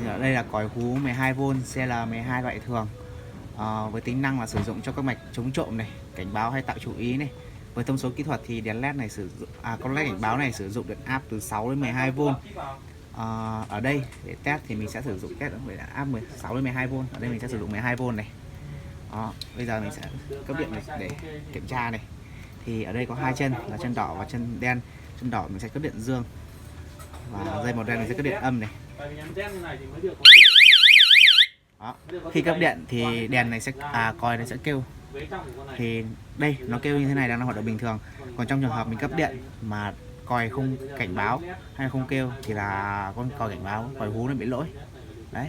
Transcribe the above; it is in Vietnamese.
Thì ở đây là còi hú 12V CL12 loại thường, với tính năng là sử dụng cho các mạch chống trộm này, cảnh báo hay tạo chú ý này. Với thông số kỹ thuật thì đèn led này con led cảnh báo này sử dụng điện áp từ 6 đến 12V. Ở đây để test thì mình sẽ sử dụng test với áp 6 đến 12V. Ở đây mình sẽ sử dụng 12V này. Bây giờ mình sẽ cấp điện này để kiểm tra này. Thì ở đây có hai chân là chân đỏ và chân đen. Chân đỏ mình sẽ cấp điện dương và dây màu đen mình sẽ cấp điện âm này. Đó. Khi cấp điện thì đèn này sẽ còi này sẽ kêu. Thì đây nó kêu như thế này đang hoạt động bình thường. Còn trong trường hợp mình cấp điện mà còi không cảnh báo hay không kêu thì là con còi cảnh báo, còi hú nó bị lỗi. Đấy.